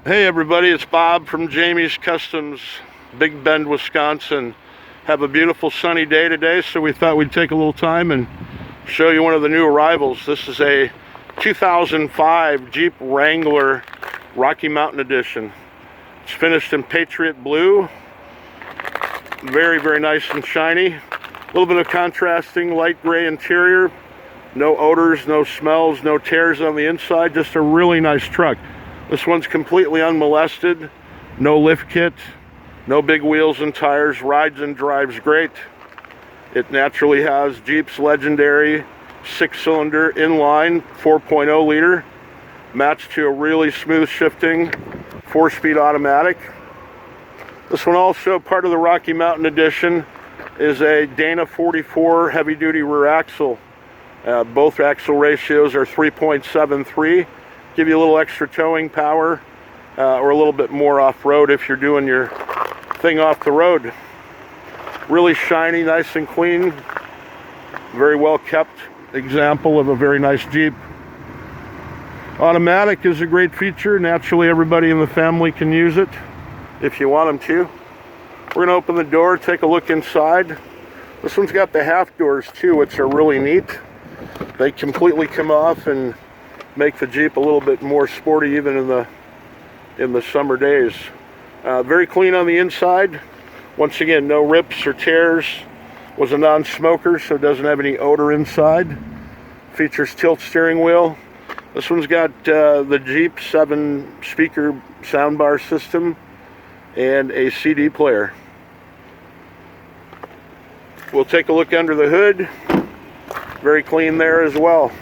Hey everybody, it's Bob from Jamie's Customs, Big Bend, Wisconsin. Have a beautiful sunny day today, so we thought we'd take a little time and show you one of the new arrivals. This is a 2005 Jeep Wrangler Rocky Mountain Edition. It's finished in Patriot Blue. Very, very nice and shiny. A little bit of contrasting light gray interior. No odors, no smells, no tears on the inside. Just a really nice truck. This one's completely unmolested, no lift kit, no big wheels and tires, rides and drives great. It naturally has Jeep's legendary 6-cylinder inline 4.0 liter, matched to a really smooth shifting 4-speed automatic. This one also, part of the Rocky Mountain Edition, is a Dana 44 heavy-duty rear axle. Both axle ratios are 3.73. Give you a little extra towing power or a little bit more off-road if you're doing your thing off the road. Really shiny, nice and clean. Very well kept example of a very nice Jeep. Automatic is a great feature. Naturally, everybody in the family can use it if you want them to. We're going to open the door, take a look inside. This one's got the half doors too, which are really neat. They completely come off and make the Jeep a little bit more sporty even in the summer days. Very clean on the inside. Once again, no rips or tears. Was a non-smoker, so it doesn't have any odor inside. Features tilt steering wheel. This one's got the Jeep 7-speaker soundbar system and a CD player. We'll take a look under the hood. Very clean there as well.